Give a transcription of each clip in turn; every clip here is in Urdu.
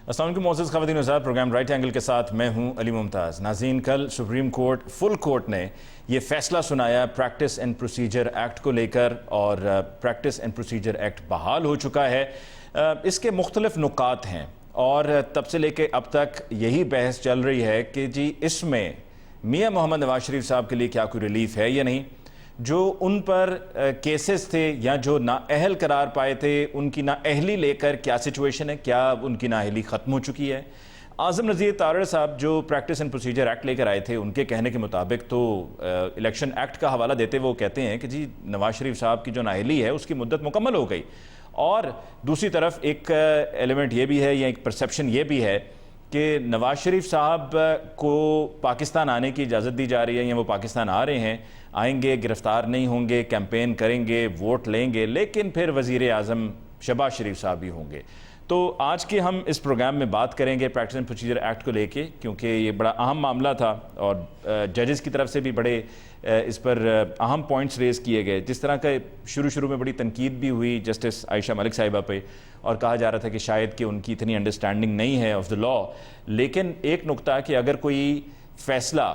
السلام علیکم معزز خواتین و حضرات، پروگرام رائٹ اینگل کے ساتھ میں ہوں علی ممتاز۔ ناظرین، کل سپریم کورٹ فل کورٹ نے یہ فیصلہ سنایا پریکٹس اینڈ پروسیجر ایکٹ کو لے کر، اور پریکٹس اینڈ پروسیجر ایکٹ بحال ہو چکا ہے۔ اس کے مختلف نکات ہیں اور تب سے لے کے اب تک یہی بحث چل رہی ہے کہ جی اس میں میاں محمد نواز شریف صاحب کے لیے کیا کوئی ریلیف ہے یا نہیں، جو ان پر کیسز تھے یا جو نااہل قرار پائے تھے ان کی نااہلی لے کر کیا سچویشن ہے، کیا ان کی نااہلی ختم ہو چکی ہے۔ اعظم نذیر تارڑ صاحب جو پریکٹس اینڈ پروسیجر ایکٹ لے کر آئے تھے، ان کے کہنے کے مطابق تو الیکشن ایکٹ کا حوالہ دیتے وہ کہتے ہیں کہ جی نواز شریف صاحب کی جو نااہلی ہے اس کی مدت مکمل ہو گئی، اور دوسری طرف ایک ایلیمنٹ یہ بھی ہے یا ایک پرسیپشن یہ بھی ہے کہ نواز شریف صاحب کو پاکستان آنے کی اجازت دی جا رہی ہے، یا وہ پاکستان آ رہے ہیں، آئیں گے، گرفتار نہیں ہوں گے، کیمپین کریں گے، ووٹ لیں گے، لیکن پھر وزیر اعظم شہباز شریف صاحب بھی ہوں گے۔ تو آج کے ہم اس پروگرام میں بات کریں گے پریکٹس اینڈ پروسیجر ایکٹ کو لے کے، کیونکہ یہ بڑا اہم معاملہ تھا اور ججز کی طرف سے بھی بڑے اس پر اہم پوائنٹس ریز کیے گئے۔ جس طرح کا شروع میں بڑی تنقید بھی ہوئی جسٹس عائشہ ملک صاحبہ پہ، اور کہا جا رہا تھا کہ شاید کہ ان کی اتنی انڈرسٹینڈنگ نہیں ہے آف دا لا، لیکن ایک نقطہ کہ اگر کوئی فیصلہ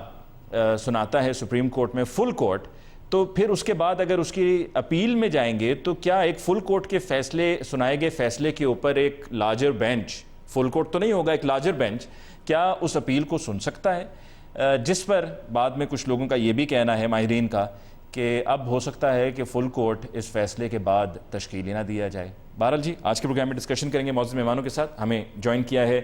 سناتا ہے سپریم کورٹ میں فل کورٹ، تو پھر اس کے بعد اگر اس کی اپیل میں جائیں گے تو کیا ایک فل کورٹ کے فیصلے سنائے گئے فیصلے کے اوپر ایک لارجر بینچ، فل کورٹ تو نہیں ہوگا، ایک لارجر بینچ کیا اس اپیل کو سن سکتا ہے؟ جس پر بعد میں کچھ لوگوں کا یہ بھی کہنا ہے، ماہرین کا، کہ اب ہو سکتا ہے کہ فل کورٹ اس فیصلے کے بعد تشکیل ہی نہ دیا جائے۔ بہرحال جی آج کے پروگرام میں ڈسکشن کریں گے معزز مہمانوں کے ساتھ۔ ہمیں جوائن کیا ہے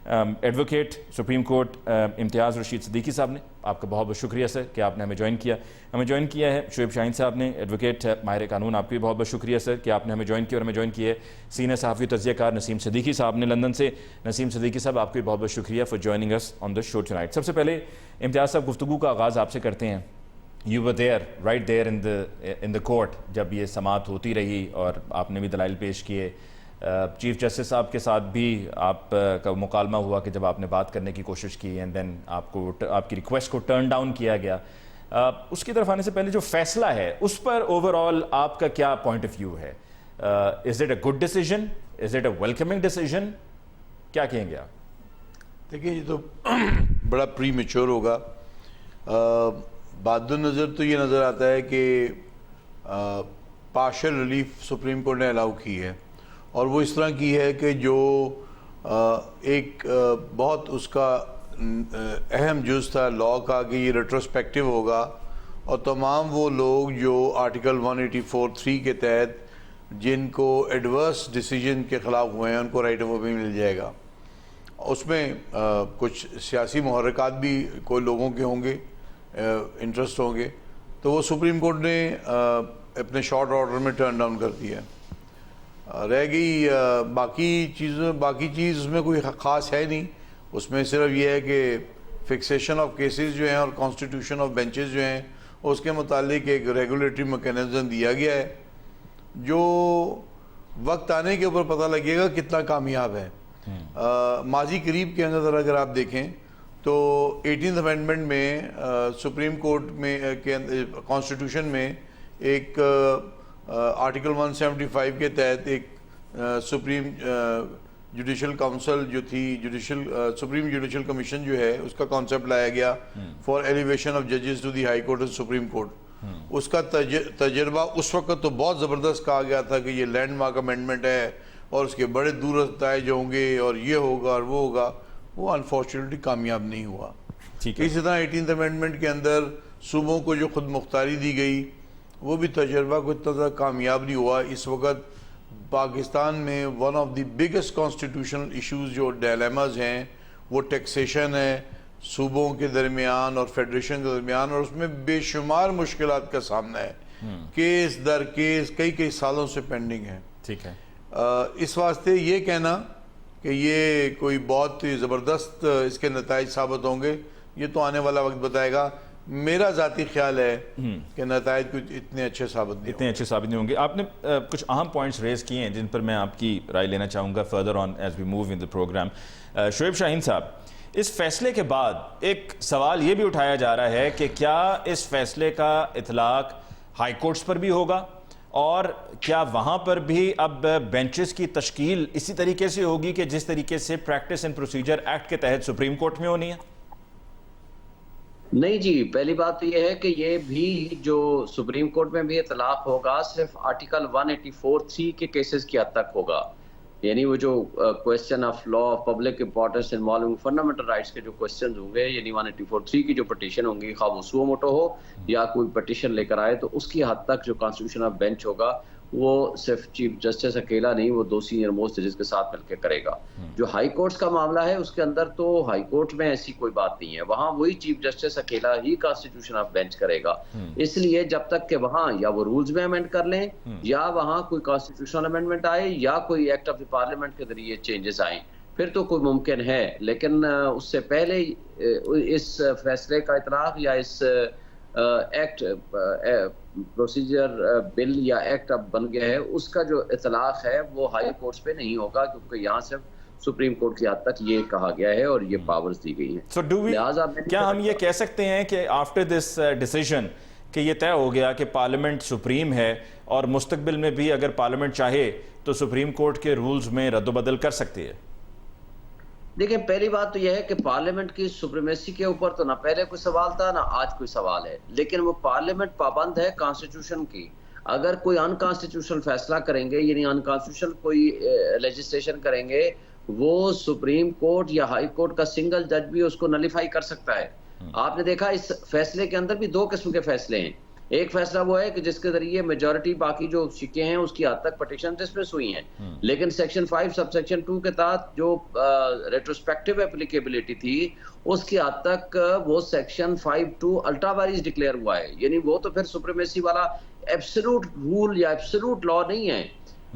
ایڈوکیٹ سپریم کورٹ امتیاز رشید صدیقی صاحب نے، آپ کا بہت بہت شکریہ سر کہ آپ نے ہمیں جوائن کیا۔ ہمیں جوائن کیا ہے شعیب شاہین صاحب نے، ایڈوکیٹ ماہر قانون، آپ کی بہت بہت شکریہ سر کہ آپ نے ہمیں جوائن کیا، اور ہمیں جوائن کیا ہے سینئر صحافی تجزیہ کار نسیم صدیقی صاحب نے لندن سے۔ نسیم صدیقی صاحب، آپ کی بہت بہت شکریہ for joining us on the show tonight. سب سے پہلے امتیاز صاحب، گفتگو کا آغاز آپ سے کرتے ہیں۔ You were there, right there in the court جب یہ سماعت ہوتی رہی اور آپ نے بھی دلائل پیش کیے، چیف جسٹس صاحب کے ساتھ بھی آپ کا مکالمہ ہوا کہ جب آپ نے بات کرنے کی کوشش کی اینڈ دین آپ کی ریکویسٹ کو ٹرن ڈاؤن کیا گیا۔ اس کی طرف آنے سے پہلے جو فیصلہ ہے اس پر اوور آل آپ کا کیا پوائنٹ آف ویو ہے؟ Is it a good decision? Is it a welcoming decision? کیا کہیں گے آپ؟ دیکھیں یہ تو بڑا پری میچور ہوگا۔ بعد النظر تو یہ نظر آتا ہے کہ پارشل ریلیف سپریم کورٹ نے الاؤ کی ہے، اور وہ اس طرح کی ہے کہ جو ایک بہت اس کا اہم جز تھا لاء کا کہ یہ ریٹروسپیکٹیو ہوگا، اور تمام وہ لوگ جو آرٹیکل 184(3) کے تحت جن کو ایڈورس ڈیسیجن کے خلاف ہوئے ہیں ان کو رائٹ آف اپیل مل جائے گا۔ اس میں کچھ سیاسی محرکات بھی کوئی لوگوں کے ہوں گے، انٹرسٹ ہوں گے، تو وہ سپریم کورٹ نے اپنے شارٹ آرڈر میں ٹرن ڈاؤن کر دیا ہے۔ رہ گئی باقی چیز اس میں کوئی خاص ہے نہیں، اس میں صرف یہ ہے کہ فکسیشن آف کیسز جو ہیں اور کانسٹیٹیوشن آف بینچز جو ہیں اس کے متعلق ایک ریگولیٹری میکینزم دیا گیا ہے، جو وقت آنے کے اوپر پتہ لگے گا کتنا کامیاب ہے۔ ماضی قریب کے اندر اگر آپ دیکھیں تو 18th امینڈمنٹ میں سپریم کورٹ میں کانسٹیٹیوشن میں ایک آرٹیکل 175 کے تحت ایک سپریم جوڈیشل کاؤنسل جو تھی، سپریم جوڈیشل کمیشن جو ہے، اس کا کانسیپٹ لایا گیا فار ایلیویشن آف ججز to the high court and supreme court. اس کا تجربہ اس وقت تو بہت زبردست کہا گیا تھا کہ یہ لینڈ مارک امینڈمنٹ ہے اور اس کے بڑے دور نتائج ہوں گے اور یہ ہوگا اور وہ ہوگا، وہ انفارچونیٹلی کامیاب نہیں ہوا۔ اسی طرح 18th امینڈمنٹ کے اندر صوبوں کو جو خود مختاری دی گئی، وہ بھی تجربہ کو اتنا زیادہ کامیاب نہیں ہوا۔ اس وقت پاکستان میں one of the biggest constitutional issues جو ڈائلیماز ہیں وہ ٹیکسیشن ہے صوبوں کے درمیان اور فیڈریشن کے درمیان، اور اس میں بے شمار مشکلات کا سامنا ہے، کیس در کیس کئی سالوں سے پینڈنگ ہے۔ ٹھیک ہے، اس واسطے یہ کہنا کہ یہ کوئی بہت زبردست اس کے نتائج ثابت ہوں گے، یہ تو آنے والا وقت بتائے گا۔ میرا ذاتی خیال ہے کہ نتائج کچھ اتنے اچھے ثابت نہیں ہوں گے۔ آپ نے کچھ اہم پوائنٹس ریز کیے ہیں جن پر میں آپ کی رائے لینا چاہوں گا further on as we move in the program. Shoaib Shaheen صاحب، اس فیصلے کے بعد ایک سوال یہ بھی اٹھایا جا رہا ہے کہ کیا اس فیصلے کا اطلاق ہائی کورٹس پر بھی ہوگا، اور کیا وہاں پر بھی اب بینچز کی تشکیل اسی طریقے سے ہوگی کہ جس طریقے سے پریکٹس اینڈ پروسیجر ایکٹ کے تحت سپریم کورٹ میں ہونی ہے؟ نہیں جی، پہلی بات تو یہ ہے کہ یہ بھی جو سپریم کورٹ میں بھی اطلاق ہوگا صرف آرٹیکل 184(3) کے کیسز کی حد تک ہوگا. یعنی وہ جو question of law of public importance involving fundamental rights کے جو کویسچنز ہوں گے، یعنی 184(3) کی جو پٹیشن ہوں گی، خواہ وہ سو موٹو ہو یا کوئی پٹیشن لے کر آئے، تو اس کی حد تک جو کانسٹیٹیوشنل بینچ ہوگا وہ صرف چیف جسٹس اکیلا نہیں، وہ 2 سینئر موسٹ ججز کے ساتھ مل کے کرے گا. جو ہائی کورٹس کا معاملہ ہے اس کے اندر تو ہائی کورٹ میں ایسی کوئی بات نہیں ہے، وہاں وہی چیف جسٹس اکیلا ہی کانسٹیٹیوشن آف بینچ کرے گا. اس لیے جب تک کہ وہاں یا وہ رولز میں امینڈ کر لیں یا وہاں کوئی کانسٹیٹیوشنل امینڈمنٹ آئے یا کوئی ایکٹ آف دی پارلیمنٹ کے ذریعے چینجز آئیں، پھر تو کوئی ممکن ہے. لیکن اس سے پہلے اس فیصلے کا اطلاق یا اس ایکٹ پروسیجر بل یا ایکٹ اب بن گیا ہے، اس کا جو اطلاق ہے وہ ہائی کورٹس پہ نہیں ہوگا، کیونکہ یہاں صرف سپریم کورٹ کی حد تک یہ کہا گیا ہے اور یہ پاورز دی گئی ہیں. لہٰذا کیا ہم یہ کہہ سکتے ہیں کہ آفٹر دس ڈیسیژن کہ یہ طے ہو گیا کہ پارلیمنٹ سپریم ہے اور مستقبل میں بھی اگر پارلیمنٹ چاہے تو سپریم کورٹ کے رولز میں رد و بدل کر سکتی ہے؟ دیکھیں، پہلی بات تو یہ ہے کہ پارلیمنٹ کی سپریمیسی کے اوپر تو نہ پہلے کوئی سوال تھا نہ آج کوئی سوال ہے، لیکن وہ پارلیمنٹ پابند ہے کانسٹیٹیوشن کی. اگر کوئی ان کانسٹیٹیوشنل فیصلہ کریں گے، یعنی ان کانسٹیٹیوشنل کوئی لیجسلیشن کریں گے، وہ سپریم کورٹ یا ہائی کورٹ کا سنگل جج بھی اس کو نلیفائی کر سکتا ہے. آپ نے دیکھا اس فیصلے کے اندر بھی 2 قسم کے فیصلے ہیں. ایک فیصلہ وہ ہے کہ جس کے ذریعے میجورٹی باقی جو شکے ہیں اس کی حد تک پٹیشن ڈسمس ہوئی ہیں، لیکن سیکشن 5 سب سیکشن 2 کے تحت جو ریٹروسپیکٹیو اپلیکیبلٹی تھی اس کی حد تک وہ سیکشن 5(2) الٹرا وائرس ڈکلیئر ہوا ہے. یعنی وہ تو پھر سپریمیسی والا ایبسولوٹ رول یا ایبسولوٹ لا نہیں ہے.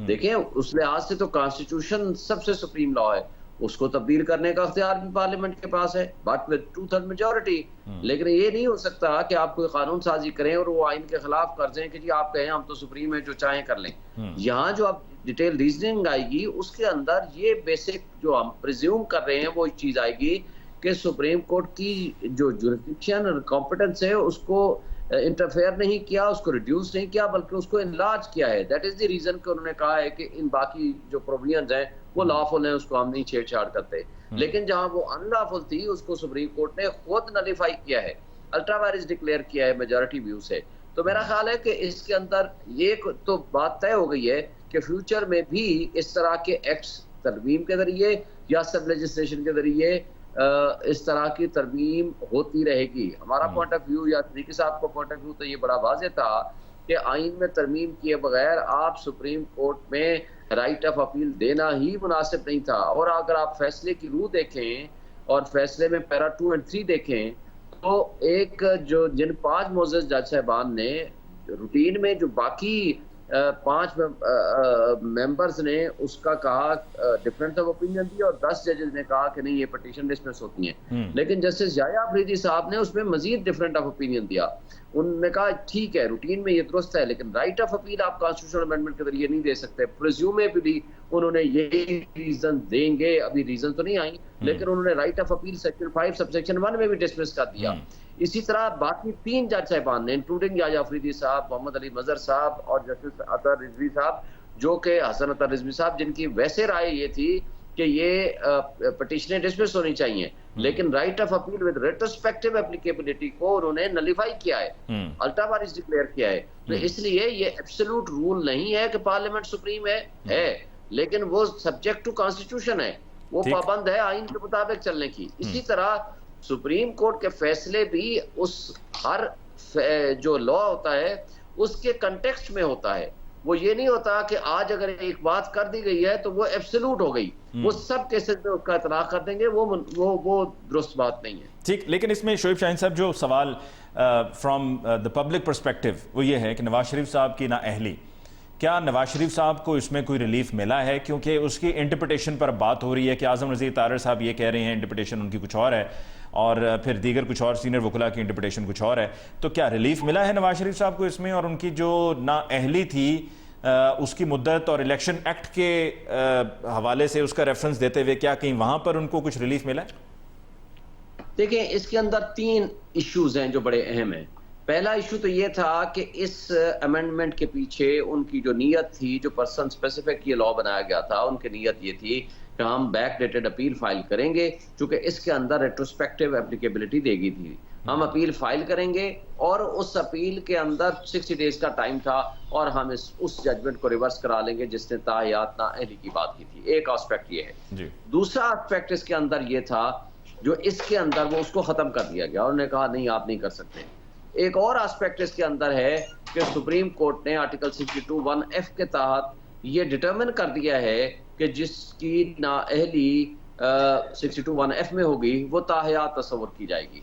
دیکھیں، اس لحاظ سے تو کانسٹیٹیوشن سب سے سپریم لا ہے، اس کو تبدیل کرنے کا اختیار بھی پارلیمنٹ کے پاس ہے، بٹ ود 2/3 میجورٹی. لیکن یہ نہیں ہو سکتا کہ آپ کوئی قانون سازی کریں اور وہ آئین کے خلاف کر دیں کہ جی آپ کہیں ہم تو سپریم ہیں جو چاہیں کر لیں. یہاں جو اب ڈیٹیل ریزننگ آئے گی اس کے اندر یہ بیسک جو ہم پریزیوم کر رہے ہیں وہ چیز آئے گی کہ سپریم کورٹ کی جو جوریسڈکشن اور کمپیٹنس ہے اس کو انٹرفیئر نہیں کیا، اس کو ریڈیوس نہیں کیا، بلکہ اس کو انلارج کیا ہے. دیٹ از دی ریزن کہ انہوں نے کہا ہے کہ ان باقی جو پروویژنز ہیں وہ لافل ہیں، اس کو ہم نہیں چھیڑ چھاڑ کرتے. لیکن جہاں وہ ان لافل تھی اس کو سپریم کورٹ نے خود نلیفائی کیا ہے، الٹرا وائرس ڈکلیئر کیا ہے میجورٹی ویو سے. تو میرا خیال ہے کہ اس کے اندر یہ تو بات طے ہو گئی ہے کہ فیوچر میں بھی اس طرح کے ایکٹس ترمیم کے ذریعے یا سب لیجسلیشن کے ذریعے اس طرح کی ترمیم ہوتی رہے گی. ہمارا پوائنٹ آف ویو یا صدیقی صاحب کا پوائنٹ آف ویو تو یہ بڑا واضح تھا کہ آئین میں ترمیم کیے بغیر آپ سپریم کورٹ میں رائٹ آف اپیل دینا ہی مناسب نہیں تھا. اور اگر آپ فیصلے کی روح دیکھیں اور فیصلے میں پیرا 2 اور 3 دیکھیں تو ایک جو جن 5 معزز جج صاحبان نے روٹین میں جو باقی 5 ممبرز نے اس کا کہا ڈفرینس آف اوپینین دی اور 10 ججز نے کہا کہ نہیں یہ پٹیشن ڈسمس ہوتی ہیں. لیکن جسٹس یحییٰ آفریدی صاحب نے اس میں مزید ڈفرینٹ آف اوپینین دیا. انہوں نے کہا ٹھیک ہے روٹین میں یہ درست ہے لیکن رائٹ آف اپیل آپ کانسٹیٹیوشنل امینڈمنٹ کے ذریعے نہیں دے سکتے. پریزیومیبلی انہوں نے یہی ریزن دیں گے، ابھی ریزن تو نہیں آئی لیکن انہوں نے right of appeal section 5 sub section 1 میں بھی ڈسمس کر دیا. اسی طرح باقی 3 جج صاحبان نے انکلوڈنگ یحییٰ آفریدی صاحب، محمد علی مظہر صاحب اور جسٹس اطہر رضوی صاحب، جو کہ حسن اطہر رضوی صاحب جن کی ویسے رائے یہ تھی کہ یہ پٹیشنیں ڈسمس ہونی چاہیے، لیکن right of appeal with retrospective applicability کو انہوں نے نلیفائی کیا ہے، الٹرا وائرس ڈکلیئر کیا ہے. تو اس لیے یہ ایبسولوٹ رول نہیں ہے کہ پارلیمنٹ سپریم ہے لیکن وہ سبجیکٹ ٹو کانسٹیٹیوشن ہے، وہ پابند ہے آئین کے مطابق چلنے کی. اسی طرح سپریم کورٹ کے فیصلے بھی اس ہر جو لا ہوتا ہے اس کے کنٹیکسٹ میں ہوتا ہے. وہ یہ نہیں ہوتا کہ آج اگر ایک بات کر دی گئی ہے تو وہ ایبسولوٹ ہو گئی، وہ سب کیسز میں اس کا اطلاق کر دیں گے، وہ درست بات نہیں ہے. ٹھیک، لیکن اس میں شعیب شاہین صاحب جو سوال فرام دا پبلک پرسپیکٹو وہ یہ ہے کہ نواز شریف صاحب کی نااہلی، کیا نواز شریف صاحب کو اس میں کوئی ریلیف ملا ہے؟ کیونکہ اس کی انٹرپریٹیشن پر بات ہو رہی ہے کہ اعظم رضی طاہر صاحب یہ کہہ رہے ہیں انٹرپریٹیشن ان کی کچھ اور ہے اور پھر دیگر کچھ اور سینئر وکلاء کی انٹرپریٹیشن کچھ اور ہے. تو کیا ریلیف ملا ہے نواز شریف صاحب کو اس میں؟ اور ان کی جو نااہلی تھی اس کی مدت اور الیکشن ایکٹ کے حوالے سے اس کا ریفرنس دیتے ہوئے کیا کہیں وہاں پر ان کو کچھ ریلیف ملا ہے؟ دیکھیں، اس کے اندر 3 ایشوز ہیں جو بڑے اہم ہیں. پہلا ایشو تو یہ تھا کہ اس امینڈمنٹ کے پیچھے ان کی جو نیت تھی، جو پرسن اسپیسیفک یہ لا بنایا گیا تھا، ان کی نیت یہ تھی کہ ہم بیک ڈیٹڈ اپیل فائل کریں گے، چونکہ اس کے اندر ریٹروسپیکٹیو اپلیکیبلٹی دے گی تھی. ہم اپیل فائل کریں گے اور اس اپیل کے اندر 60 ڈیز کا ٹائم تھا اور ہم اس ججمنٹ کو ریورس کرا لیں گے جس نے تاحیات نااہلی کی بات کی تھی. ایک آسپیکٹ یہ ہے. جی. دوسرا آسپیکٹ اس کے اندر یہ تھا جو اس کے اندر وہ اس کو ختم کر دیا گیا اور انہوں نے کہا نہیں آپ نہیں کر سکتے. ایک اور آسپیکٹ اس کے اندر ہے کہ سپریم کورٹ نے آرٹیکل 62(1)(f) کے تحت یہ ڈٹرمن کر دیا ہے کہ جس کی نااہلی 62(1)(f) میں ہوگی وہ تاحیات تصور کی جائے گی.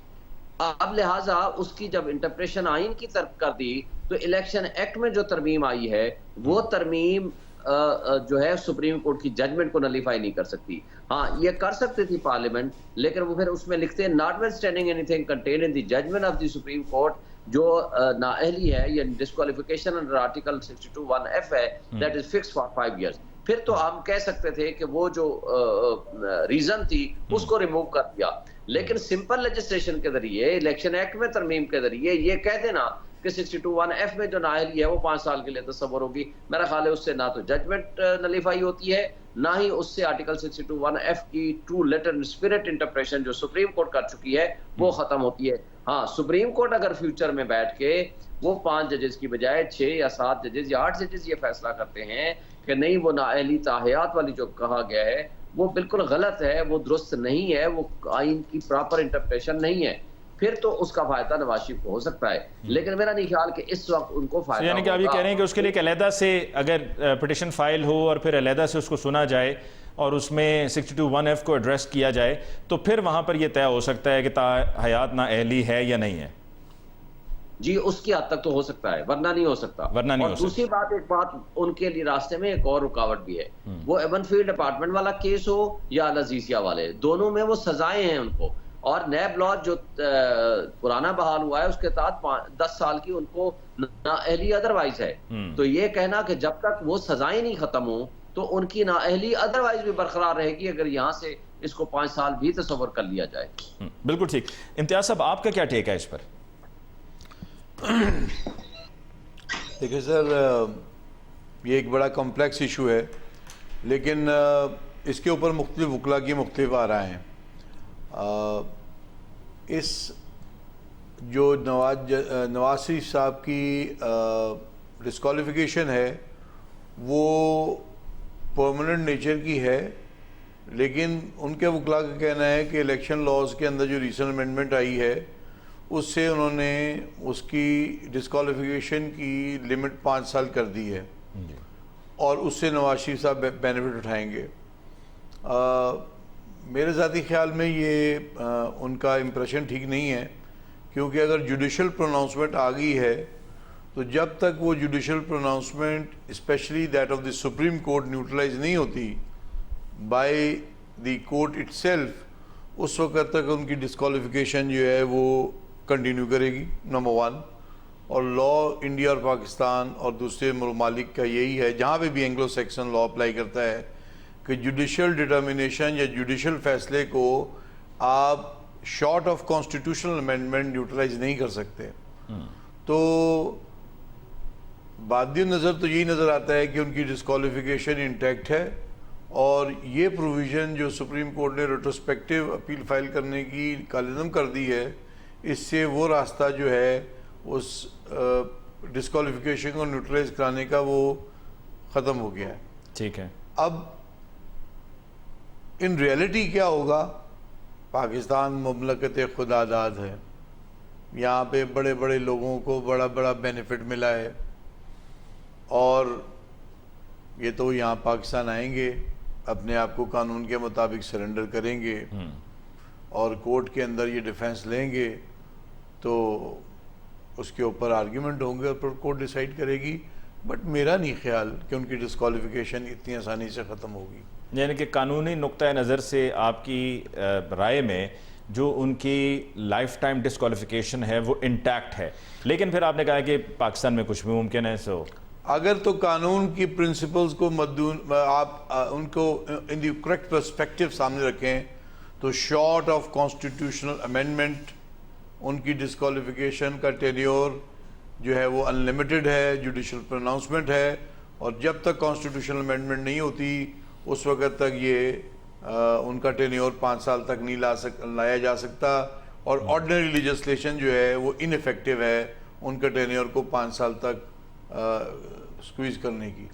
اب لہٰذا اس کی جب انٹرپریشن آئین کی طرف کر دی تو الیکشن ایکٹ میں جو ترمیم آئی ہے وہ ترمیم جو ہے سپریم کورٹ کی ججمنٹ کو نلیفائی نہیں کر سکتی. ہاں یہ کر سکتی تھی پارلیمنٹ، لیکن وہ پھر اس میں لکھتے ہیں not well standing any thing contained in the judgment of the supreme court, جو نااہلی ہے یا ڈسکوالیفیکیشن انڈر آرٹیکل 62(1)(f) ہے that is fix for 5 years. پھر تو ہم کہہ سکتے تھے کہ وہ جو ریزن تھی اس کو ریموو کر دیا. لیکن سمپل لیجسلیشن کے ذریعے، الیکشن ایکٹ میں ترمیم کے ذریعے یہ کہہ دینا کہ 62(1)(f) میں جو نااہلی ہے وہ 5 سال کے لیے تصور ہوگی، میرا خیال ہے اس سے نہ تو ججمنٹ نلیفائی ہوتی ہے، نہ ہی اس سے آرٹیکل 62(1)(f) کی ٹرو لیٹر اسپرٹ انٹرپریشن جو سپریم کورٹ کر چکی ہے وہ ختم ہوتی ہے. ہاں سپریم کورٹ اگر فیوچر میں بیٹھ کے وہ 5 ججز کی بجائے 6 یا 7 ججز یا 8 ججز یہ فیصلہ کرتے ہیں کہ نہیں وہ نااہلی تاحیات والی جو کہا گیا ہے وہ بالکل غلط ہے، وہ درست نہیں ہے، وہ آئین کی پراپر انٹرپریشن نہیں ہے، پھر تو اس کا فائدہ نواز شریف کو ہو سکتا ہے. لیکن میرا نہیں خیال کہ اس وقت ان کو فائدہ یعنی کہ آپ یہ کہہ رہے ہیں کہ اس کے لیے ایک علیحدہ سے اگر پٹیشن فائل ہو اور پھر علیحدہ سے اس کو سنا جائے اور اس میں 62(1)(f) کو ایڈریس کیا جائے تو پھر وہاں پر یہ طے ہو سکتا ہے کہ تاحیات نااہلی ہے یا نہیں ہے. جی اس کی حد تک تو ہو سکتا ہے، ورنہ نہیں ہو سکتا. اور دوسری بات، ایک بات ان کے لیے راستے میں ایک اور رکاوٹ بھی ہے، وہ ایون فیلڈ اپارٹمنٹ والا کیس ہو یا العزیزیہ والے، دونوں میں وہ سزائیں ہیں ان کو، اور نیب لا جو پرانا بحال ہوا ہے اس کے تحت 10 سال کی ان کو نااہلی ادروائز ہے. تو یہ کہنا کہ جب تک وہ سزائیں نہیں ختم ہوں تو ان کی نااہلی ادروائز بھی برقرار رہے گی اگر یہاں سے اس کو 5 سال بھی تصور کر لیا جائے. بالکل ٹھیک. امتیاز صاحب آپ کا کیا ٹیک ہے اس پر؟ دیکھیں سر، یہ ایک بڑا کمپلیکس ایشو ہے، لیکن اس کے اوپر مختلف وکلا کی مختلف آرائیں ہیں. اس جو نواز شریف صاحب کی ڈسکوالیفیکیشن ہے وہ پرماننٹ نیچر کی ہے، لیکن ان کے وکلا کا کہنا ہے کہ الیکشن لاز کے اندر جو ریسنٹ امینڈمنٹ آئی ہے اس سے انہوں نے اس کی ڈسکوالیفیکیشن کی لمٹ 5 سال کر دی ہے اور اس سے نواز شریف صاحب بینیفٹ اٹھائیں گے. میرے ذاتی خیال میں یہ ان کا امپریشن ٹھیک نہیں ہے، کیونکہ اگر جوڈیشل پروناؤنسمنٹ آ گئی ہے تو جب تک وہ judicial pronouncement specially that of the supreme court neutralize نہیں ہوتی by the court itself, اس وقت تک ان کی ڈسکوالیفیکیشن جو ہے وہ کنٹینیو کرے گی، نمبر 1. اور لا انڈیا اور پاکستان اور دوسرے ممالک کا یہی ہے، جہاں پہ بھی اینگلو سیکسن لا اپلائی کرتا ہے، کہ جوڈیشل ڈٹرمنیشن یا جوڈیشل فیصلے کو آپ short of constitutional amendment neutralise نہیں کر سکتے. تو بعد نظر تو یہی نظر آتا ہے کہ ان کی ڈسکوالیفیکیشن انٹیکٹ ہے، اور یہ پروویژن جو سپریم کورٹ نے ریٹروسپیکٹیو اپیل فائل کرنے کی کالعدم کر دی ہے، اس سے وہ راستہ جو ہے اس ڈسکوالیفیکیشن کو نیوٹرلائز کرانے کا وہ ختم ہو گیا ہے. ٹھیک ہے. اب ان ریئلٹی کیا ہوگا؟ پاکستان مملکت خدا داد ہے، یہاں پہ بڑے بڑے لوگوں کو بڑا بڑا بینیفٹ ملا ہے، اور یہ تو یہاں پاکستان آئیں گے، اپنے آپ کو قانون کے مطابق سرنڈر کریں گے اور کورٹ کے اندر یہ ڈیفینس لیں گے، تو اس کے اوپر آرگیومنٹ ہوں گے اور پھر کورٹ ڈیسائیڈ کرے گی. بٹ میرا نہیں خیال کہ ان کی ڈسکوالیفیکیشن اتنی آسانی سے ختم ہوگی. یعنی کہ قانونی نقطہ نظر سے آپ کی رائے میں جو ان کی لائف ٹائم ڈسکوالیفیکیشن ہے وہ انٹیکٹ ہے، لیکن پھر آپ نے کہا کہ پاکستان میں کچھ بھی ممکن ہے. سو اگر تو قانون کی پرنسپلز کو آپ ان کو ان دی کریکٹ پرسپیکٹیو سامنے رکھیں تو شارٹ آف کانسٹیٹیوشنل امینڈمنٹ ان کی ڈسکوالیفیکیشن کا ٹینیور جو ہے وہ انلمیٹڈ ہے، جوڈیشل پروناؤنسمنٹ ہے، اور جب تک کانسٹیٹیوشنل امینڈمنٹ نہیں ہوتی اس وقت تک یہ ان کا ٹینیور 5 سال تک نہیں لایا جا سکتا، اور آرڈنری لیجسلیشن جو ہے وہ ان افیکٹو ہے ان کا ٹینیور کو 5 سال تک سکویز کرنے کی.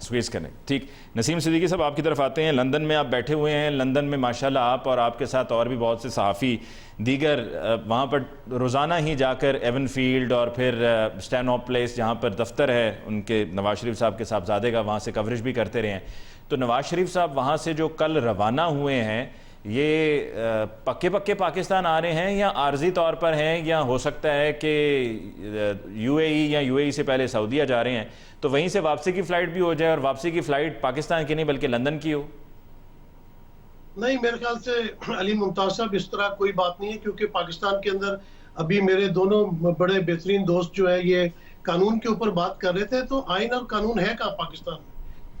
ٹھیک. نسیم صدیقی صاحب آپ کی طرف آتے ہیں. لندن میں آپ بیٹھے ہوئے ہیں. لندن میں ماشاءاللہ آپ اور آپ کے ساتھ اور بھی بہت سے صحافی دیگر وہاں پر روزانہ ہی جا کر ایون فیلڈ اور پھر اسٹینو پلیس جہاں پر دفتر ہے ان کے نواز شریف صاحب کے صاحبزادے کا، وہاں سے کوریج بھی کرتے رہے ہیں. تو نواز شریف صاحب وہاں سے جو کل روانہ ہوئے ہیں یہ پکے پاکستان آ رہے ہیں یا عارضی طور پر ہیں، یا ہو سکتا ہے کہ یو اے ای یا یو اے ای سے پہلے سعودیہ جا رہے ہیں تو وہیں سے واپسی کی فلائٹ بھی ہو جائے اور واپسی کی فلائٹ پاکستان کی نہیں بلکہ لندن کی ہو؟ نہیں، میرے خیال سے علی ممتاز صاحب اس طرح کوئی بات نہیں ہے، کیونکہ پاکستان کے اندر ابھی میرے دونوں بڑے بہترین دوست جو ہیں یہ قانون کے اوپر بات کر رہے تھے. تو آئین اور قانون ہے کہاں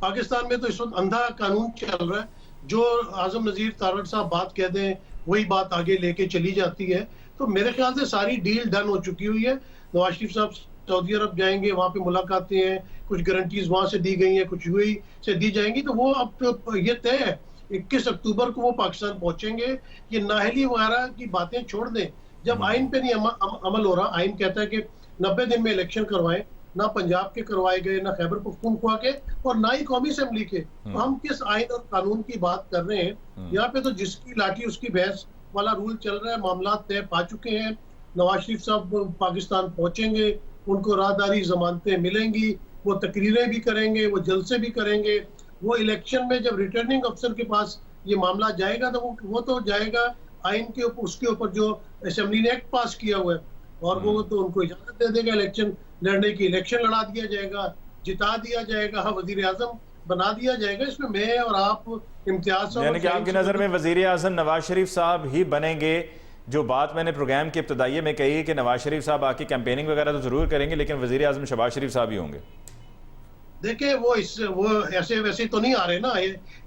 پاکستان میں تو اس وقت اندھا قانون چل رہا ہے. جو اعظم نذیر تارڑ صاحب بات کہہ دیں وہی بات آگے لے کے چلی جاتی ہے. تو میرے خیال سے ساری ڈیل ڈن ہو چکی ہوئی ہے. نواز شریف صاحب سعودی عرب جائیں گے، وہاں پہ ملاقاتیں ہیں، کچھ گارنٹیز وہاں سے دی گئی ہیں، کچھ یو اے ای سے دی جائیں گی. تو وہ اب یہ طے ہے 21 اکتوبر کو وہ پاکستان پہنچیں گے. یہ نااہلی وغیرہ کی باتیں چھوڑ دیں. جب آئین پہ نہیں عمل ہو رہا، آئین کہتا ہے کہ 90 دن میں الیکشن کروائیں، نہ پنجاب کے کروائے گئے، نہ خیبر پختونخوا کے، اور نہ ہی قومی اسمبلی کے. تو ہم کس آئین اور قانون کی بات کر رہے ہیں یہاں پہ؟ تو جس کی لاٹھی اس کی بھینس والا رول چل رہا ہے. معاملات طے پا چکے ہیں. نواز شریف صاحب پاکستان پہنچیں گے، ان کو راہداری ضمانتیں ملیں گی، وہ تقریریں بھی کریں گے، وہ جلسے بھی کریں گے. وہ الیکشن میں جب ریٹرننگ افسر کے پاس یہ معاملہ جائے گا تو وہ تو جائے گا آئین کے اوپر، اس کے اوپر جو اسمبلی نے ایکٹ پاس کیا ہوا ہے، اور وہ تو ان کو اجازت دے دے گا الیکشن لڑنے کی. الیکشن لڑا دیا جائے گا، جتا دیا جائے گا، وزیر اعظم بنا دیا جائے گا. اس میں میں اور آپ امتیاز صاحب، یعنی کہ آپ کی نظر میں وزیر اعظم نواز شریف صاحب ہی بنیں گے؟ جو بات میں نے پروگرام کے ابتدائیے میں کہی ہے کہ نواز شریف صاحب آ کے کیمپیننگ وغیرہ تو ضرور کریں گے لیکن وزیر اعظم شہباز شریف صاحب ہی ہوں گے. دیکھیں وہ ایسے ویسے تو نہیں آ رہے نا.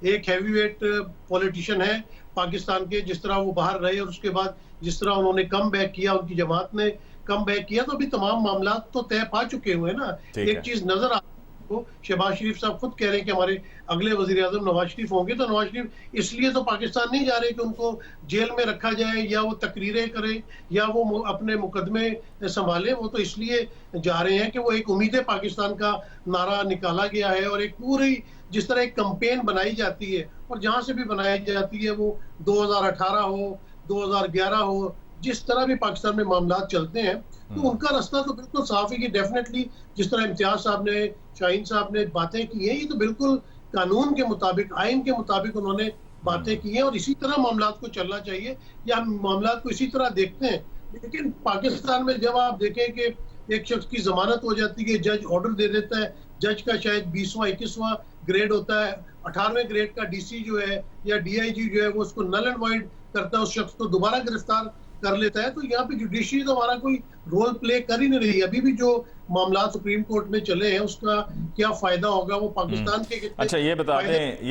ایک ہیوی ویٹ پولیٹیشین ہے پاکستان کے، جس طرح وہ باہر رہے اور اس کے بعد جس طرح انہوں نے کم بیک کیا، ان کی جماعت نے کم بیک کیا، تو ابھی تمام معاملات تو طے پا چکے ہوئے نا. ایک چیز نظر آ کو شہباز شریف صاحب خود کہہ رہے ہیں کہ ہمارے اگلے وزیر اعظم نواز شریف ہوں گے. تو نواز شریف اس لیے تو پاکستان نہیں جا رہے کہ ان کو جیل میں رکھا جائے یا وہ تقریریں کریں یا وہ اپنے مقدمے سنبھالیں. وہ تو اس لیے جا رہے ہیں کہ وہ ایک امید پاکستان کا نعرہ نکالا گیا ہے، اور ایک پوری جس طرح ایک کمپین بنائی جاتی ہے اور جہاں سے بھی بنائی جاتی ہے، وہ 2018 ہو 2011 ہو، جس طرح بھی پاکستان میں معاملات چلتے ہیں، تو ان کا راستہ تو بالکل صاف ہے کہ ڈیفینیٹلی جس طرح امتیاز صاحب نے، شاہین صاحب نے باتیں کی ہیں، یہ تو بالکل قانون کے مطابق، آئین کے مطابق انہوں نے باتیں کی ہیں، اور اسی طرح معاملات کو چلنا چاہیے. یا ہم معاملات کو اسی طرح دیکھتے ہیں. لیکن پاکستان میں جب آپ دیکھیں کہ ایک شخص کی ضمانت ہو جاتی ہے، جج آرڈر دے دیتا ہے، جج کا شاید 20واں 21واں گریڈ ہوتا ہے، 18ویں گریڈ کا ڈی سی جو ہے یا ڈی آئی جی جو ہے وہ اس کو نل اینڈ وائڈ کرتا ہے، اس شخص کو دوبارہ گرفتار کر لیتا ہے. تو یہاں پہ جوڈیشری تو ہمارا کوئی رول پلے کر ہی نہیں رہی. ابھی بھی جو معاملات سپریم کورٹ میں چلے ہیں اس کا کیا فائدہ ہوگا؟ وہ پاکستان کے اچھا یہ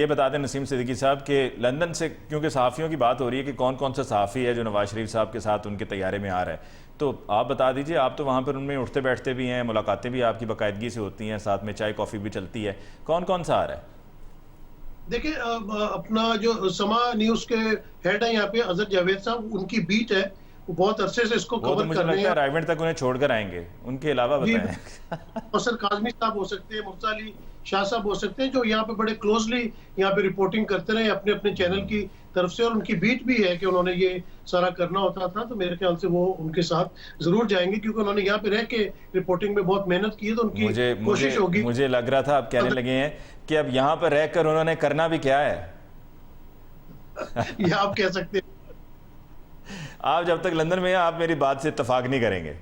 بتا دیں نسیم صدیقی صاحب کہ لندن سے کیونکہ صحافیوں کی بات ہو رہی ہے کہ کون کون سا صحافی ہے جو نواز شریف صاحب کے ساتھ ان کے طیارے میں آ رہا ہے، تو آپ بتا دیجئے. آپ تو وہاں پر ان میں اٹھتے بیٹھتے بھی ہیں، ملاقاتیں بھی آپ کی باقاعدگی سے ہوتی ہیں، ساتھ میں چائے کافی بھی چلتی ہے. کون کون سا آ رہا ہے؟ دیکھیں اپنا جو سما نیوز کے ہیڈ ہیں یہاں پہ اظہر جاوید صاحب، ان کی بیٹ ہے، وہ بہت عرصے سے اس کو کور کر رہے ہیں. رائیونٹ تک انہیں چھوڑ کر آئیں گے. ان کے علاوہ بتائیں. موثر کاظمی صاحب ہو سکتے ہیں، مرزا علی شاہ صاحب ہو سکتے ہیں، جو یہاں پہ بڑے کلوزلی یہاں پہ رپورٹنگ کرتے رہے اپنے اپنے چینل کی طرف سے، اور ان کی بیٹ بھی ہے کہ انہوں نے یہ سارا کرنا ہوتا تھا. تو میرے خیال سے وہ ان کے ساتھ ضرور جائیں گے، کیونکہ انہوں نے یہاں پہ رہ کے رپورٹنگ میں بہت محنت کی ہے. تو ان کی کوشش ہوگی. مجھے لگ رہا تھا آپ کہنے لگے ہیں کہ اب یہاں پر رہ کر انہوں نے کرنا بھی کیا ہے. یہ آپ کہہ سکتے ہیں. آپ جب تک لندن میں ہیں آپ میری بات سے اتفاق نہیں کریں گے.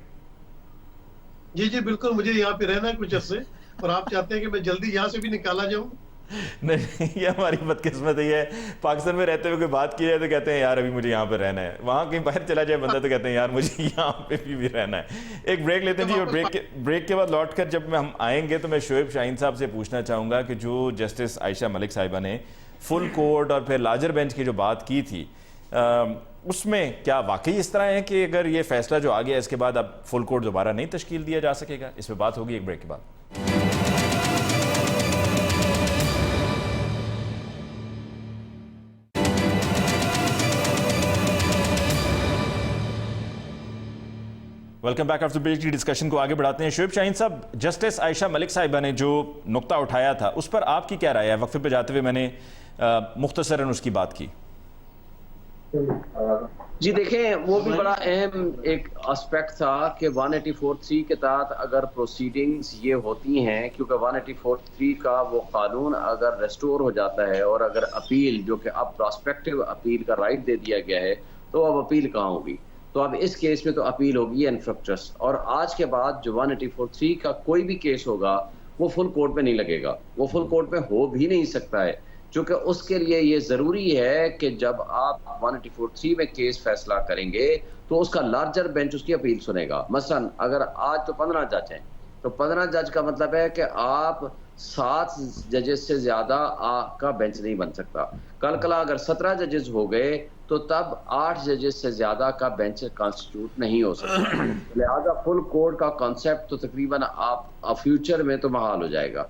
جی بالکل، مجھے یہاں پہ رہنا ہے کچھ عرصے، اور آپ چاہتے ہیں کہ میں جلدی یہاں سے بھی نکالا جاؤں. نہیں، یہ ہماری بدقسمت ہے. یہ پاکستان میں رہتے ہوئے کوئی بات کی جائے تو کہتے ہیں یار ابھی مجھے یہاں پہ رہنا ہے. وہاں کہیں باہر چلا جائے بندہ تو کہتے ہیں یار مجھے یہاں پہ بھی رہنا ہے. ایک بریک لیتے ہیں جی، اور بریک کے بعد لوٹ کر جب ہم آئیں گے تو میں شعیب شاہین صاحب سے پوچھنا چاہوں گا کہ جو جسٹس عائشہ ملک صاحبہ نے فل کورٹ اور پھر لارجر بینچ کی جو بات کی تھی اس میں کیا واقعی اس طرح ہے کہ اگر یہ فیصلہ جو آ گیا اس کے بعد اب فل کورٹ دوبارہ نہیں تشکیل دیا جا سکے گا؟ اس پہ بات ہوگی ایک بریک کے بعد. Welcome back after break. کی ڈسکشن کو آگے بڑھاتے ہیں. شعیب شاہین صاحب، جسٹس عائشہ ملک صاحبہ نے جو نقطہ اٹھایا تھا اس پر آپ کی کیا رائے ہے؟ وقفے پہ جاتے ہوئے میں نے مختصراً اس کی بات کی. جی دیکھیں، وہ بھی بڑا اہم ایک اسپیکٹ تھا کہ 184(3) کے تحت اگر پروسیڈنگز یہ ہوتی ہیں، کیونکہ 184(3) کا وہ قانون اگر ریسٹور ہو جاتا ہے اور اگر اپیل، جو کہ اب پراسپیکٹیو اپیل کا رائٹ دے دیا گیا ہے، تو اب اپیل کہاں ہوگی؟ تو اب اس کیس میں تو اپیل ہوگی انفرکٹرس، اور آج کے بعد جو 184(3) کا کوئی بھی کیس ہوگا وہ فل کورٹ میں نہیں لگے گا، وہ فل کورٹ میں ہو بھی نہیں سکتا ہے، چونکہ اس کے لیے یہ ضروری ہے کہ جب آپ 184(3) میں کیس فیصلہ کریں گے تو اس کا لارجر بینچ اس کی اپیل سنے گا. مثلا اگر آج تو 15 جج ہیں، تو 15 جج کا مطلب ہے کہ آپ 7 ججز سے زیادہ کا بینچ نہیں بن سکتا. کل کلا اگر 17 ججز ہو گئے تو تب 8 ججز سے زیادہ کا بینچ کانسٹیٹیوٹ نہیں ہو سکتا. لہذا فل کورٹ کا کانسیپٹ تو تقریباً آپ فیوچر میں تو محال ہو جائے گا،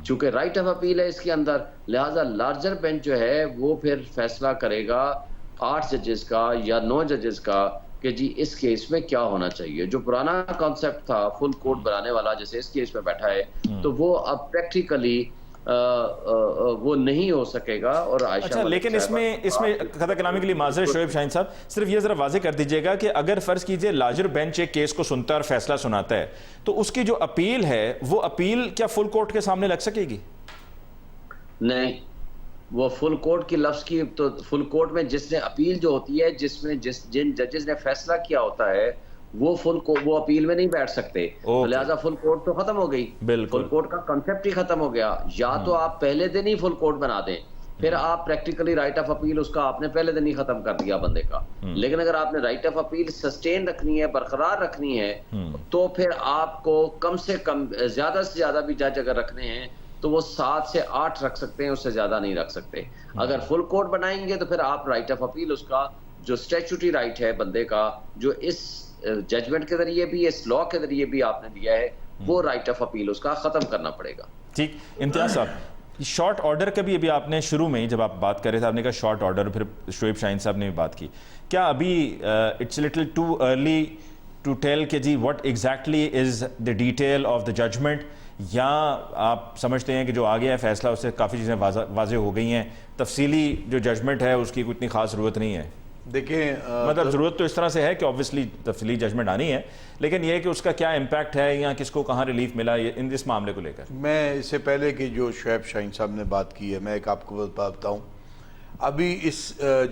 چونکہ رائٹ آف اپیل ہے اس کے اندر. لہٰذا لارجر بینچ جو ہے وہ پھر فیصلہ کرے گا 8 ججز کا یا 9 ججز کا کہ جی اس کیس میں کیا ہونا چاہیے. جو پرانا کانسیپٹ تھا فل کورٹ بنانے والا جیسے اس کیس میں بیٹھا ہے، تو وہ اب پریکٹیکلی وہ نہیں ہو سکے گا. اور اچھا، لیکن اس میں قطع کلامی کے لیے معذرت شعیب شاہین صاحب، صرف یہ ذرا واضح کر دیجئے گا کہ اگر فرض کیجئے لارجر بینچ ایک کیس کو سنتا ہے اور فیصلہ سناتا ہے تو اس کی جو اپیل ہے وہ اپیل کیا فل کورٹ کے سامنے لگ سکے گی؟ نہیں، وہ فل کورٹ کی لفظ کی تو فل کورٹ میں جس نے اپیل جو ہوتی ہے، جس میں جن ججز نے فیصلہ کیا ہوتا ہے وہ وہ اپیل میں نہیں بیٹھ سکتے. لہٰذا فل کورٹ تو ختم ہو گئی، فل کورٹ کا کنسیپٹ ہی ختم ہو گیا. یا تو آپ پہلے دن ہی فل کورٹ بنا دیں، پھر آپ پریکٹیکلی رائٹ آف اپیل اس کا آپ نے پہلے دن ہی ختم کر دیا بندے کا. لیکن اگر آپ نے رائٹ آف اپیل سسٹین رکھنی ہے، برقرار رکھنی ہے، تو پھر آپ کو کم سے کم زیادہ سے زیادہ بھی جج اگر رکھنے ہیں تو وہ 7 سے 8 رکھ سکتے ہیں، اس سے زیادہ نہیں رکھ سکتے. اگر فل کورٹ بنائیں گے تو پھر آپ رائٹ آف اپیل اس کا جو اسٹیچوٹری رائٹ ہے بندے کا، جو اس ججمنٹ کے ذریعے بھی اس لا کے ذریعے بھی آپ نے دیا ہے، وہ رائٹ آف اپیل اس کا ختم کرنا پڑے گا. ٹھیک. امتیاز صاحب، شارٹ آرڈر کا بھی ابھی آپ نے شروع میں ہی جب آپ بات کر رہے تھے آپ نے کہا شارٹ آرڈر، پھر شعیب شاہین صاحب نے بھی بات کی. کیا ابھی it's little too early to tell کہ جی what exactly is the detail of the judgment, یا آپ سمجھتے ہیں کہ جو آ گیا ہے فیصلہ اس سے کافی چیزیں واضح ہو گئی ہیں، تفصیلی جو ججمنٹ ہے اس کی کوئی اتنی خاص ضرورت نہیں ہے؟ دیکھیں، مطلب ضرورت تو اس طرح سے ہے کہ obviously تفصیلی ججمنٹ آنی ہے، لیکن یہ کہ اس کا کیا امپیکٹ ہے یا کس کو کہاں ریلیف ملا اس معاملے کو لے کر. میں اس سے پہلے کہ جو شعیب شاہین صاحب نے بات کی ہے، میں ایک آپ کو بتاؤں، ابھی اس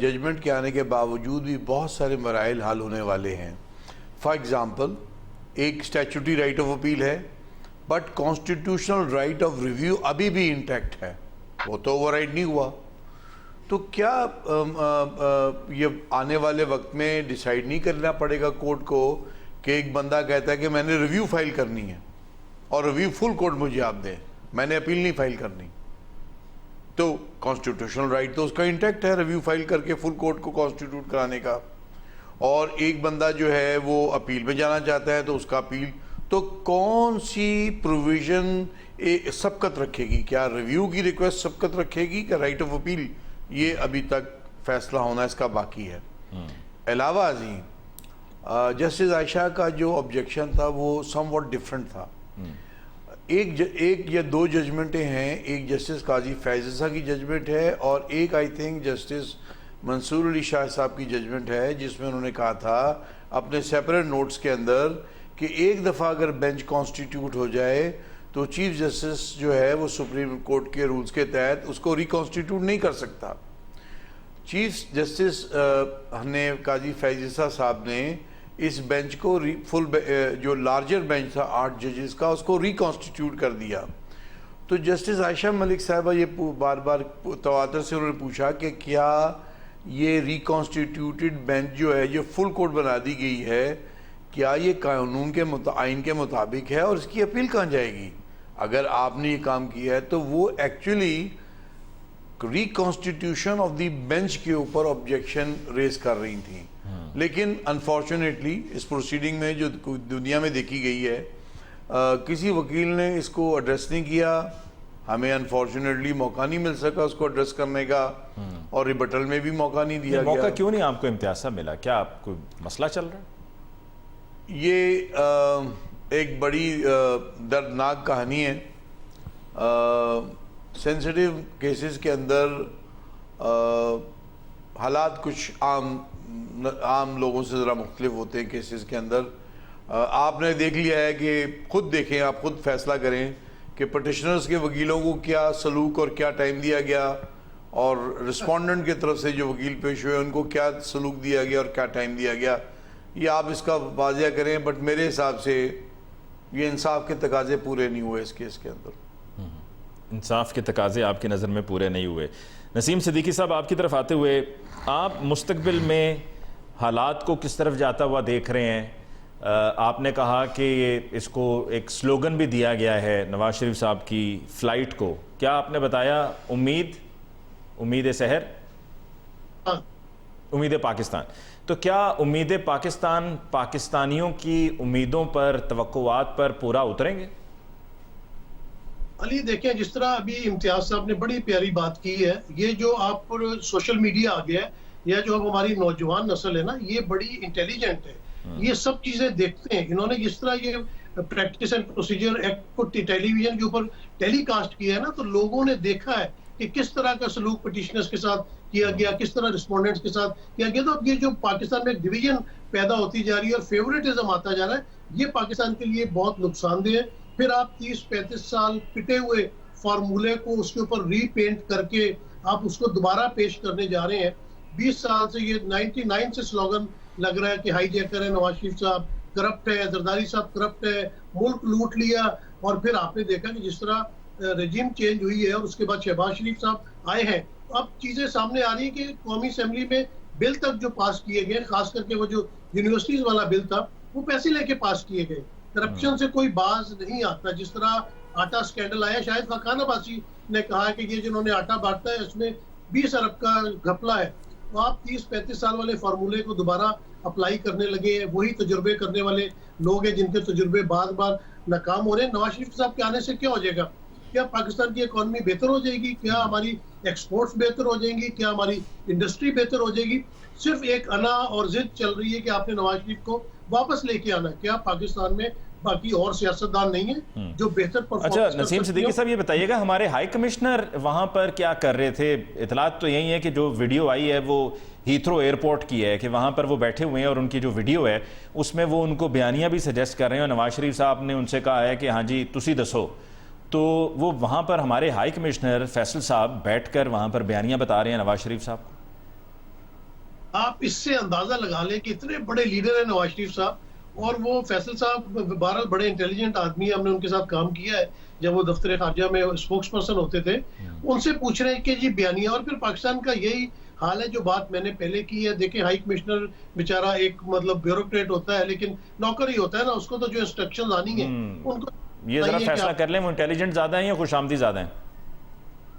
ججمنٹ کے آنے کے باوجود بھی بہت سارے مراحل حل ہونے والے ہیں. فار ایگزامپل، ایک اسٹیچوٹری رائٹ آف اپیل ہے، but constitutional right of review ابھی بھی انٹیکٹ ہے، وہ تو اوور رائڈ نہیں ہوا. تو کیا یہ آنے والے وقت میں ڈیسائیڈ نہیں کرنا پڑے گا کورٹ کو کہ ایک بندہ کہتا ہے کہ میں نے ریویو فائل کرنی ہے اور ریویو فل کورٹ مجھے آپ دیں، میں نے اپیل نہیں فائل کرنی، تو کانسٹیٹیوشنل رائٹ تو اس کا انٹیکٹ ہے ریویو فائل کر کے فل کورٹ کو کانسٹیٹیوٹ کرانے کا. اور ایک بندہ جو ہے وہ اپیل میں جانا چاہتا ہے تو اس کا اپیل، تو کون سی پروویژن سبقت رکھے گی؟ کیا ریویو کی ریکویسٹ سبقت رکھے گی کہ رائٹ آف اپیل؟ یہ ابھی تک فیصلہ ہونا اس کا باقی ہے. علاوہ ازیں جسٹس عائشہ کا جو آبجیکشن تھا وہ سم واٹ ڈفرنٹ تھا. ایک یا 2 ججمنٹیں ہیں، ایک جسٹس قاضی فیض رضا کی ججمنٹ ہے اور ایک آئی تھنک جسٹس منصور علی شاہ صاحب کی ججمنٹ ہے، جس میں انہوں نے کہا تھا اپنے سیپریٹ نوٹس کے اندر کہ ایک دفعہ اگر بینچ کانسٹیٹیوٹ ہو جائے تو چیف جسٹس جو ہے وہ سپریم کورٹ کے رولز کے تحت اس کو ریکانسٹیٹیوٹ نہیں کر سکتا. چیف جسٹس نے قاضی فیض رضا صاحب نے اس بینچ کو فل جو لارجر بینچ تھا 8 ججز کا، اس کو ریکانسٹیٹیوٹ کر دیا. تو جسٹس عائشہ ملک صاحبہ یہ بار بار تواتر سے انہوں نے پوچھا کہ کیا یہ ریکانسٹیٹیوٹڈ بینچ جو ہے جو فل کورٹ بنا دی گئی ہے، کیا یہ قانون کے آئین کے مطابق ہے اور اس کی اپیل کہاں جائے گی؟ اگر آپ نے یہ کام کیا ہے تو وہ ایکچولی ریکانسٹیٹیوشن آف دی بینچ کے اوپر آبجیکشن ریز کر رہی تھیں. لیکن انفارچونیٹلی اس پروسیڈنگ میں جو دنیا میں دیکھی گئی ہے کسی وکیل نے اس کو ایڈریس نہیں کیا. ہمیں انفارچونیٹلی موقع نہیں مل سکا اس کو ایڈریس کرنے کا اور ریبٹل میں بھی موقع نہیں دیا گیا. موقع کیوں نہیں آپ کو امتیاز صاحب ملا؟ کیا آپ کو مسئلہ چل رہا ہے؟ یہ ایک بڑی دردناک کہانی ہے. سینسٹیو کیسز کے اندر حالات کچھ عام لوگوں سے ذرا مختلف ہوتے ہیں. کیسز کے اندر آپ نے دیکھ لیا ہے کہ خود دیکھیں, آپ خود فیصلہ کریں کہ پٹیشنرز کے وکیلوں کو کیا سلوک اور کیا ٹائم دیا گیا, اور رسپونڈنٹ کی طرف سے جو وکیل پیش ہوئے ان کو کیا سلوک دیا گیا اور کیا ٹائم دیا گیا. یہ آپ اس کا واضح کریں. بٹ میرے حساب سے یہ انصاف کے تقاضے پورے نہیں ہوئے اس کیس کے اندر. انصاف کے تقاضے آپ کی نظر میں پورے نہیں ہوئے. نسیم صدیقی صاحب, آپ کی طرف آتے ہوئے, آپ مستقبل میں حالات کو کس طرف جاتا ہوا دیکھ رہے ہیں؟ آپ نے کہا کہ اس کو ایک سلوگن بھی دیا گیا ہے نواز شریف صاحب کی فلائٹ کو. کیا آپ نے بتایا امید سحر, امید پاکستان؟ تو کیا امید پاکستان پاکستانیوں کی امیدوں پر, توقعات پر پورا اتریں گے؟ علی دیکھیں, جس طرح ابھی امتیاز صاحب نے بڑی پیاری بات کی ہے, یہ جو آپ پر سوشل میڈیا آ گیا ہے یا جو اب ہماری نوجوان نسل ہے نا, یہ بڑی انٹیلیجنٹ ہے. یہ سب چیزیں دیکھتے ہیں. انہوں نے جس طرح یہ پریکٹس اینڈ پروسیجر ایکٹ کو ٹیلی ویژن کے اوپر ٹیلی کاسٹ کیا ہے نا, تو لوگوں نے دیکھا ہے کہ کس طرح کا سلوک پٹیشنرز کے ساتھ کیا گیا, کس طرح رسپونڈنٹس کے ساتھ کیا گیا. تو اب یہ جو پاکستان میں ایک ڈویژن پیدا ہوتی جا رہی ہے اور فیوریٹزم آتا جا رہا ہے, یہ پاکستان کے لیے بہت نقصان دہ ہے. پھر آپ 30-35 سال پٹے ہوئے فارمولے کو اس کے اوپر ری پینٹ کر کے آپ اس کو دوبارہ پیش کرنے جا رہے ہیں. 20 سال سے یہ 99 سے سلوگن لگ رہا ہے کہ ہائی جیکر ہے نواز شریف صاحب, کرپٹ ہے, زرداری صاحب کرپٹ ہے, ملک لوٹ لیا. اور پھر آپ نے دیکھا کہ جس طرح رجیم چینج ہوئی ہے اور اس کے بعد شہباز شریف صاحب آئے ہیں, اب چیزیں سامنے آ رہی ہیں کہ قومی اسمبلی میں بل تک جو پاس کیے گئے, خاص کر کے وہ جو یونیورسٹیز والا بل تھا, وہ پیسے لے کے پاس کیے گئے. کرپشن سے کوئی باز نہیں آتا. جس طرح آٹا سکینڈل آیا, شاید خاقان عباسی نے کہا کہ یہ جنہوں نے آٹا بانٹا ہے اس میں 20 ارب کا گھپلا ہے. تو آپ 30-35 سال والے فارمولے کو دوبارہ اپلائی کرنے لگے ہیں. وہی تجربے کرنے والے لوگ ہیں جن کے تجربے بار بار ناکام ہو رہے ہیں. نواز شریف صاحب کے آنے سے کیا ہو جائے گا؟ کیا پاکستان کی اکانومی بہتر ہو جائے گی؟ کیا ہماری ایکسپورٹس بہتر ہو جائیں گی؟ کیا ہماری انڈسٹری بہتر ہو جائے گی؟ صرف ایک انا اور ضد چل رہی ہے کہ آپ نے نواز شریف کو واپس لے کے آنا. کیا پاکستان میں باقی اور سیاستدان نہیں ہیں جو بہتر پرفارمنس؟ اچھا نسیم صدیقی صاحب, یہ بتائیے گا ہمارے ہائی کمشنر وہاں پر کیا کر رہے تھے؟ اطلاعات تو یہی ہے کہ جو ویڈیو آئی ہے وہ ہیتھرو ایئرپورٹ کی ہے, کہ وہاں پر وہ بیٹھے ہوئے ہیں اور ان کی جو ویڈیو ہے اس میں وہ ان کو بیانیہ بھی سجیسٹ کر رہے ہیں, اور نواز شریف صاحب نے ان سے کہا ہے کہ ہاں جی تسی دسو. تو وہ وہاں پر ہمارے ہائی کمشنر فیصل صاحب بیٹھ کر وہاں پر بیانیہ بتا رہے ہیں نواز شریف صاحب کو. آپ اس سے اندازہ لگا لیں کہ اتنے بڑے لیڈر ہیں نواز شریف صاحب, اور وہ فیصل صاحب بہرحال بڑے انٹیلیجنٹ آدمی ہیں, ہم نے ان کے ساتھ کام کیا ہے جب وہ دفتر خارجہ میں اسپوکس پرسن ہوتے تھے. ان سے پوچھ رہے ہیں کہ جی بیانیہ, اور پھر پاکستان کا یہی حال ہے جو بات میں نے پہلے کی ہے. دیکھیں ہائی کمشنر بیچارہ ایک مطلب بیوروکریٹ ہوتا ہے, لیکن نوکر ہی ہوتا ہے نا, اس کو تو جو انسٹرکشن آنی ہے ان کو یہ ذرا فیصلہ کر لیں وہ انٹیلیجنٹ زیادہ ہیں یا خوش آمدی زیادہ ہیں.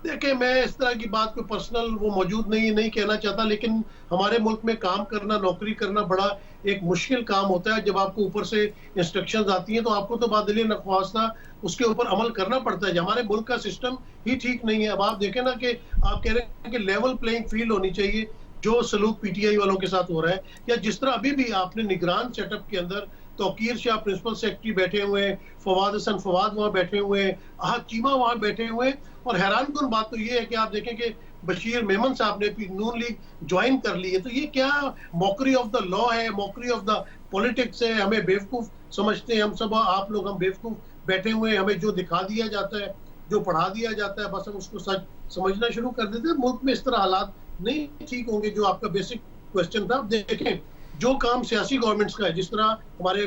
دیکھیں میں اس طرح کی بات کو پرسنل وہ موجود نہیں کہنا چاہتا, لیکن ہمارے ملک میں کام کرنا, نوکری کرنا بڑا ایک مشکل کام ہوتا ہے. جب آپ کو اوپر سے انسٹرکشنز آتی ہیں تو آپ کو تو بادل نخواستہ اس کے اوپر عمل کرنا پڑتا ہے. ہمارے ملک کا سسٹم ہی ٹھیک نہیں ہے. اب آپ دیکھیں نا کہ آپ کہہ رہے ہیں کہ لیول پلینگ فیلڈ ہونی چاہیے, جو سلوک پی ٹی آئی والوں کے ساتھ ہو رہا ہے, یا جس طرح ابھی بھی آپ نے نگران سیٹ اپ کے اندر توقیر شاہ پرنسپل سیکرٹری بیٹھے ہوئے ہیں, فواد حسن فواد وہاں بیٹھے ہوئے ہیں, احد چیمہ وہاں بیٹھے ہوئے ہیں. اور حیران کن بات تو یہ ہے کہ آپ دیکھیں کہ بشیر میمن صاحب نے نون لیگ جوائن کر لی ہے. تو یہ کیا موکری آف دا لا ہے, موکری آف دا پولیٹکس ہے. ہمیں بیوقوف سمجھتے ہیں ہم سب, آپ لوگ ہم بیوقوف بیٹھے ہوئے ہیں. ہمیں جو دکھا دیا جاتا ہے, جو پڑھا دیا جاتا ہے, بس ہم اس کو سچ سمجھنا شروع کر دیتے ہیں. ملک میں اس طرح حالات نہیں ٹھیک ہوں گے. جو آپ کا بیسک کوشچن تھا, دیکھیں جو کام سیاسی گورنمنٹس کا ہے, جس طرح ہمارے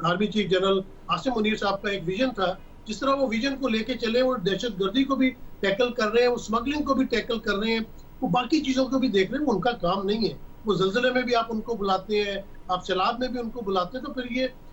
army chief general Asim Munir صاحب کا ایک ویژن تھا, جس طرح وہ ویژن کو لے کے چلے, وہ دہشت گردی کو بھی ٹیکل کر رہے ہیں, وہ اسمگلنگ کو بھی ٹیکل کر رہے ہیں, وہ باقی چیزوں کو بھی دیکھ رہے ہیں. وہ ان کا کام نہیں ہے. وہ زلزلے میں بھی آپ ان کو بلاتے ہیں, آپ سیلاب میں بھی ان کو بلاتے ہیں. تو پھر یہ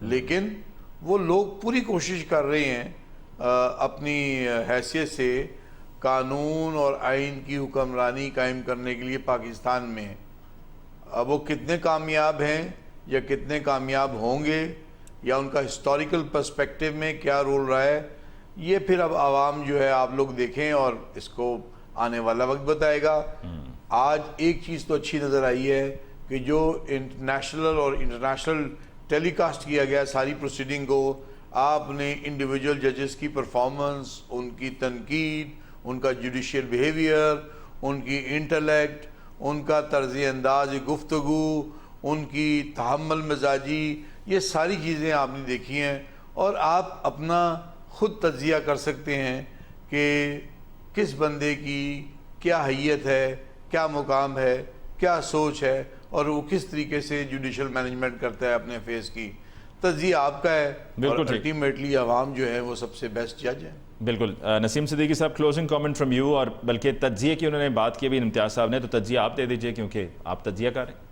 لیکن وہ لوگ پوری کوشش کر رہے ہیں اپنی حیثیت سے قانون اور آئین کی حکمرانی قائم کرنے کے لیے پاکستان میں. اب وہ کتنے کامیاب ہیں یا کتنے کامیاب ہوں گے یا ان کا ہسٹوریکل پرسپیکٹیو میں کیا رول رہا ہے، یہ پھر اب عوام جو ہے آپ لوگ دیکھیں اور اس کو آنے والا وقت بتائے گا. آج ایک چیز تو اچھی نظر آئی ہے کہ جو نیشنل اور انٹرنیشنل ٹیلی کاسٹ کیا گیا ساری پروسیڈنگ کو، آپ نے انڈیویجول ججز کی پرفارمنس، ان کی تنقید، ان کا جوڈیشیل بیہیویئر، ان کی انٹلیکٹ، ان کا طرز انداز گفتگو، ان کی تحمل مزاجی، یہ ساری چیزیں آپ نے دیکھی ہیں اور آپ اپنا خود تجزیہ کر سکتے ہیں کہ کس بندے کی کیا حیت ہے، کیا مقام ہے، کیا سوچ ہے اور وہ کس طریقے سے جوڈیشل مینجمنٹ کرتا ہے اپنے فیس کی. تجزیہ آپ کا ہے اور الٹیمیٹلی عوام جو ہے وہ سب سے بیسٹ جج ہے. بالکل. نسیم صدیقی صاحب، کلوزنگ کامنٹ فرام یو. اور بلکہ تجزیے کی انہوں نے بات کی ابھی امتیاز صاحب نے، تو تجزیہ آپ دے دیجئے کیونکہ آپ تجزیہ کار ہیں.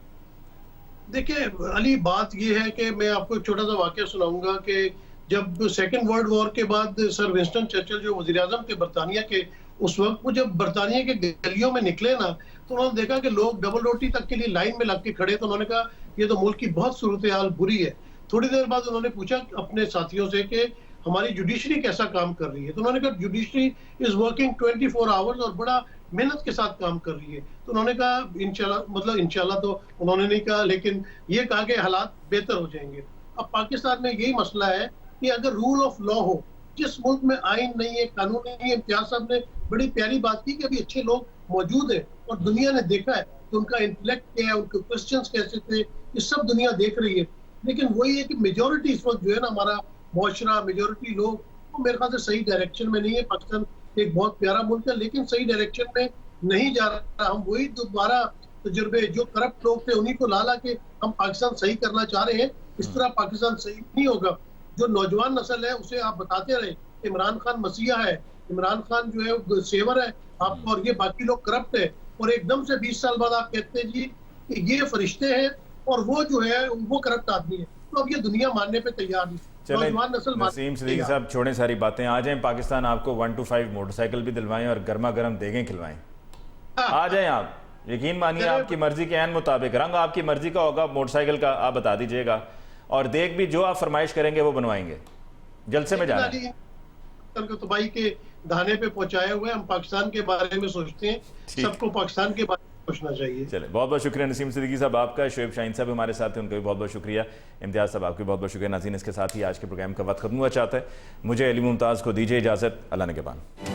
دیکھیں علی، بات یہ ہے کہ میں آپ کو ایک چھوٹا سا واقعہ سناؤں گا کہ جب سیکنڈ ورلڈ وار کے بعد سر ونسٹن چرچل جو وزیر اعظم تھے برطانیہ کے، اس وقت وہ جب برطانیہ کے گلیوں میں نکلے نا تو انہوں نے دیکھا کہ لوگ ڈبل روٹی تک کے لیے لائن میں لگ کے کھڑے، تو انہوں نے کہا یہ تو ملک کی بہت صورتحال بری ہے. تھوڑی دیر بعد انہوں نے پوچھا اپنے ساتھیوں سے کہ ہماری جوڈیشری کیسا کام کر رہی ہے، تو انہوں نے کہا جوڈیشری از ورکنگ 24 آورز اور بڑا محنت کے ساتھ کام کر رہی ہے. تو انہوں نے کہا انشاءاللہ تو انہوں نے نہیں کہا، لیکن یہ کہا کہ حالات بہتر ہو جائیں گے. اب پاکستان میں یہی مسئلہ ہے کہ اگر رول آف لا ہو، جس ملک میں آئین نہیں ہے، قانون نہیں ہے. امتیاز صاحب نے بڑی پیاری بات کی کہ ابھی اچھے لوگ موجود ہیں اور دنیا نے دیکھا ہے کہ ان کا انٹلیکٹ کیا ہے، ان کے کوسچنز کیسے تھے، یہ سب دنیا دیکھ رہی ہے. لیکن وہی ہے کہ میجورٹی اس وقت جو ہے نا ہمارا معاشرہ، میجورٹی لوگ، وہ میرے خیال سے صحیح ڈائریکشن میں نہیں ہے. پاکستان ایک بہت پیارا ملک ہے لیکن صحیح ڈائریکشن میں نہیں جا رہا. ہم وہی دوبارہ تجربے جو کرپٹ لوگ تھے انہی کو لا کے ہم پاکستان صحیح کرنا چاہ رہے ہیں. اس طرح پاکستان صحیح نہیں ہوگا. جو نوجوان نسل ہے اسے آپ بتاتے رہے عمران خان مسیحا ہے، عمران خان جو ہے سیور ہے آپ کو، اور یہ باقی لوگ کرپٹ ہے، اور ایک دم سے 20 سال بعد آپ کہتے ہیں جی کہ یہ فرشتے ہیں اور وہ جو ہے وہ کرپٹ آدمی ہے. تو اب یہ دنیا ماننے پہ تیار نہیں. نوجوان نسل نسیم صدیقی صاحب چھوڑیں ساری باتیں، آ جائیں پاکستان آپ کو 125 موٹر سائیکل بھی دلوائیں اور گرما گرم دیگیں کھلوائیں. آ جائیں آپ، یقین مانیے آپ کی مرضی کے عین مطابق، رنگ آپ کی مرضی کا ہوگا، موٹر سائیکل کا آپ بتا دیجئے گا، اور دیکھ بھی جو آپ فرمائش کریں گے وہ بنوائیں گے. جلسے میں جانا ہے. تباہی کے دھانے پہ پہنچائے ہوئے ہم پاکستان کے بارے میں سوچتے ہیں، سب کو پاکستان کے بارے میں سوچنا چاہیے. چلے، بہت بہت شکریہ نسیم صدیقی صاحب آپ کا. شعیب شاہین صاحب ہمارے ساتھ ہیں، ان کا بھی بہت بہت شکریہ. امتیاز صاحب آپ کی بہت بہت شکریہ. ناظرین، اس کے ساتھ ہی آج کے پروگرام کا وقت ختم ہوا چاہتا ہے. مجھے علی ممتاز کو دیجیے اجازت. اللہ نگہبان.